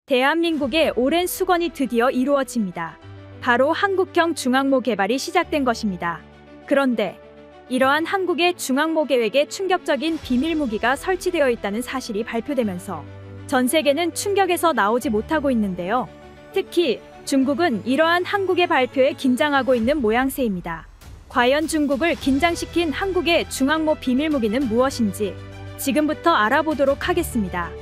대한민국의 오랜 수건이 드디어 이루어집니다. 바로 한국형 중항모 개발이 시작된 것입니다. 그런데 이러한 한국의 중항모 계획에 충격적인 비밀무기가 설치되어 있다는 사실이 발표되면서 전 세계는 충격에서 나오지 못하고 있는데요. 특히 중국은 이러한 한국의 발표에 긴장하고 있는 모양새입니다. 과연 중국을 긴장시킨 한국의 중항모 비밀무기는 무엇인지 지금부터 알아보도록 하겠습니다.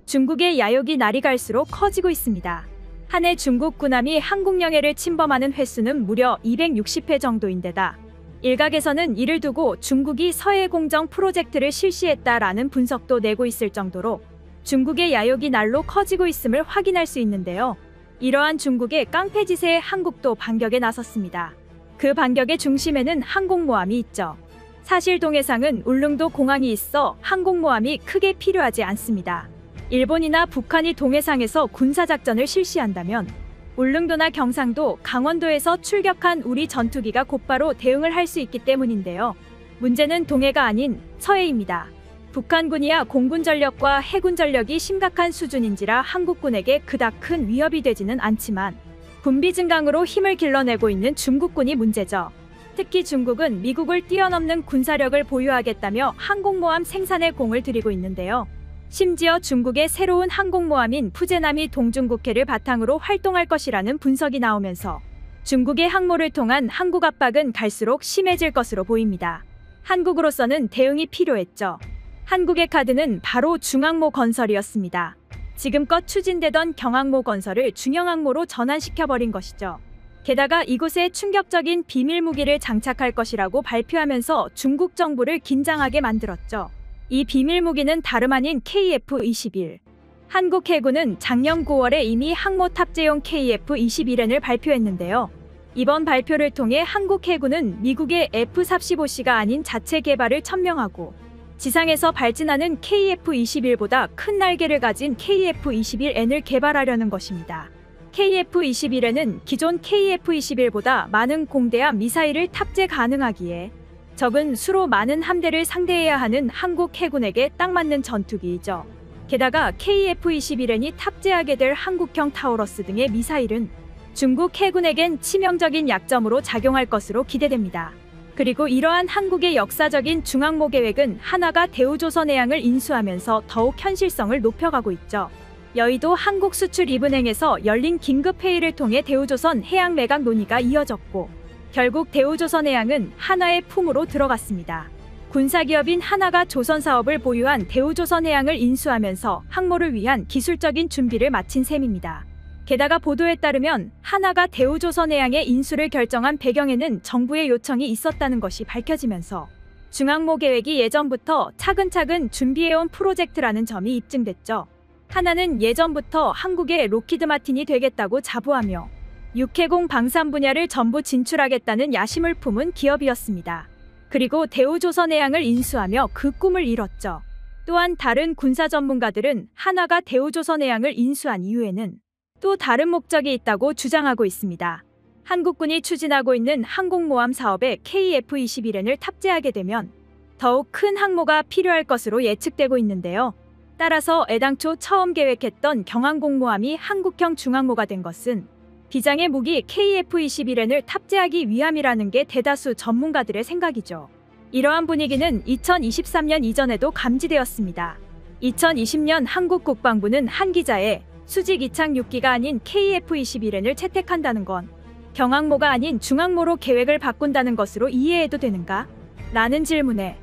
중국의 야욕이 날이 갈수록 커지고 있습니다. 한 해 중국 군함이 한국 영해를 침범하는 횟수는 무려 260회 정도인데다 일각에서는 이를 두고 중국이 서해 공정 프로젝트를 실시했다라는 분석도 내고 있을 정도로 중국의 야욕이 날로 커지고 있음을 확인할 수 있는데요. 이러한 중국의 깡패짓에 한국도 반격에 나섰습니다. 그 반격의 중심에는 항공모함이 있죠. 사실 동해상은 울릉도 공항이 있어 항공모함이 크게 필요하지 않습니다. 일본이나 북한이 동해상에서 군사작전을 실시한다면 울릉도나 경상도, 강원도에서 출격한 우리 전투기가 곧바로 대응을 할 수 있기 때문인데요. 문제는 동해가 아닌 서해입니다. 북한군이야 공군 전력과 해군 전력이 심각한 수준인지라 한국군에게 그닥 큰 위협이 되지는 않지만 군비 증강으로 힘을 길러내고 있는 중국군이 문제죠. 특히 중국은 미국을 뛰어넘는 군사력을 보유하겠다며 항공모함 생산에 공을 들이고 있는데요. 심지어 중국의 새로운 항공모함인 푸제남이 동중국해를 바탕으로 활동할 것이라는 분석이 나오면서 중국의 항모를 통한 한국 압박은 갈수록 심해질 것으로 보입니다. 한국으로서는 대응이 필요했죠. 한국의 카드는 바로 중항모 건설이었습니다. 지금껏 추진되던 경항모 건설을 중형항모로 전환시켜버린 것이죠. 게다가 이곳에 충격적인 비밀무기를 장착할 것이라고 발표하면서 중국 정부를 긴장하게 만들었죠. 이 비밀무기는 다름 아닌 KF-21. 한국 해군은 작년 9월에 이미 항모 탑재용 KF-21N을 발표했는데요. 이번 발표를 통해 한국 해군은 미국의 F-35C가 아닌 자체 개발을 천명하고 지상에서 발진하는 KF-21보다 큰 날개를 가진 KF-21N을 개발하려는 것입니다. KF-21N은 기존 KF-21보다 많은 공대함 미사일을 탑재 가능하기에 적은 수로 많은 함대를 상대해야 하는 한국 해군에게 딱 맞는 전투기이죠. 게다가 KF-21N이 탑재하게 될 한국형 타우러스 등의 미사일은 중국 해군에겐 치명적인 약점으로 작용할 것으로 기대됩니다. 그리고 이러한 한국의 역사적인 중항모 계획은 한화가 대우조선해양을 인수하면서 더욱 현실성을 높여가고 있죠. 여의도 한국수출입은행에서 열린 긴급회의를 통해 대우조선 해양 매각 논의가 이어졌고 결국 대우조선해양은 한화의 품으로 들어갔습니다. 군사기업인 한화가 조선사업을 보유한 대우조선해양을 인수하면서 항모를 위한 기술적인 준비를 마친 셈입니다. 게다가 보도에 따르면 한화가 대우조선해양의 인수를 결정한 배경에는 정부의 요청이 있었다는 것이 밝혀지면서 중항모 계획이 예전부터 차근차근 준비해온 프로젝트라는 점이 입증됐죠. 한화는 예전부터 한국의 로키드 마틴이 되겠다고 자부하며 육해공 방산 분야를 전부 진출하겠다는 야심을 품은 기업이었습니다. 그리고 대우조선해양을 인수하며 그 꿈을 이뤘죠. 또한 다른 군사 전문가들은 한화가 대우조선해양을 인수한 이유에는 또 다른 목적이 있다고 주장하고 있습니다. 한국군이 추진하고 있는 항공모함 사업에 KF-21N을 탑재하게 되면 더욱 큰 항모가 필요할 것으로 예측되고 있는데요. 따라서 애당초 처음 계획했던 경항공모함이 한국형 중항모가 된 것은 비장의 무기 KF-21N을 탑재하기 위함이라는 게 대다수 전문가들의 생각이죠. 이러한 분위기는 2023년 이전에도 감지되었습니다. 2020년 한국 국방부는 한 기자에 수직 이착 6기가 아닌 KF-21N을 채택한다는 건 경항모가 아닌 중항모로 계획을 바꾼다는 것으로 이해해도 되는가? 라는 질문에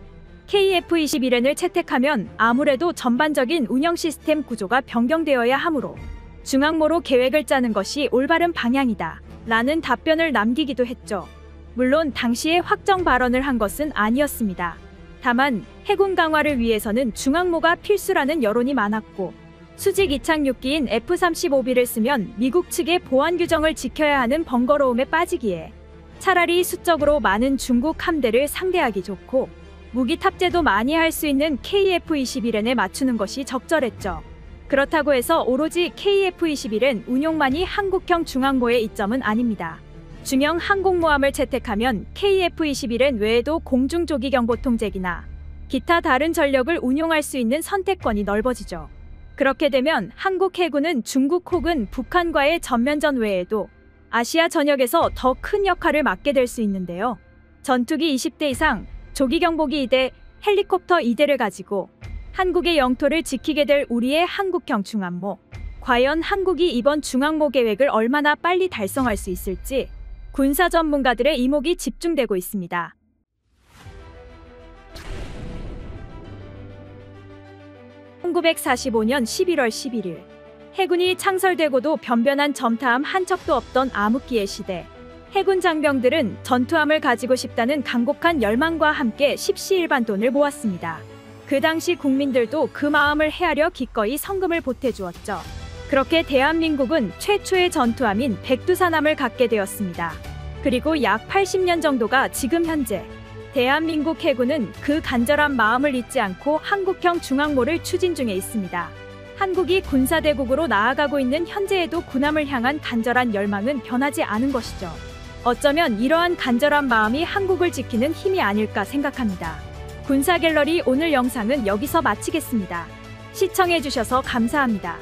KF-21N을 채택하면 아무래도 전반적인 운영 시스템 구조가 변경되어야 하므로 중항모로 계획을 짜는 것이 올바른 방향이다 라는 답변을 남기기도 했죠. 물론 당시에 확정 발언을 한 것은 아니었습니다. 다만 해군 강화를 위해서는 중항모가 필수라는 여론이 많았고 수직 이착 6기인 F-35B를 쓰면 미국 측의 보안 규정을 지켜야 하는 번거로움에 빠지기에 차라리 수적으로 많은 중국 함대를 상대하기 좋고 무기 탑재도 많이 할 수 있는 KF-21N에 맞추는 것이 적절했죠. 그렇다고 해서 오로지 KF-21N 운용만이 한국형 중항모의 이점은 아닙니다. 중형 항공모함을 채택하면 KF-21N 외에도 공중조기경보통제기나 기타 다른 전력을 운용할 수 있는 선택권이 넓어지죠. 그렇게 되면 한국 해군은 중국 혹은 북한과의 전면전 외에도 아시아 전역에서 더 큰 역할을 맡게 될 수 있는데요. 전투기 20대 이상, 조기 경보기 2대, 헬리콥터 2대를 가지고 한국의 영토를 지키게 될 우리의 한국형 중항모. 과연 한국이 이번 중항모 계획을 얼마나 빨리 달성할 수 있을지 군사 전문가들의 이목이 집중되고 있습니다. 1945년 11월 11일 해군이 창설되고도 변변한 점타함 한 척도 없던 암흑기의 시대. 해군 장병들은 전투함을 가지고 싶다는 간곡한 열망과 함께 십시일반돈을 모았습니다. 그 당시 국민들도 그 마음을 헤아려 기꺼이 성금을 보태주었죠. 그렇게 대한민국은 최초의 전투함인 백두산함을 갖게 되었습니다. 그리고 약 80년 정도가 지금 현재 대한민국 해군은 그 간절한 마음을 잊지 않고 한국형 중항모를 추진 중에 있습니다. 한국이 군사대국으로 나아가고 있는 현재에도 군함을 향한 간절한 열망은 변하지 않은 것이죠. 어쩌면 이러한 간절한 마음이 한국을 지키는 힘이 아닐까 생각합니다. 군사갤러리 오늘 영상은 여기서 마치겠습니다. 시청해주셔서 감사합니다.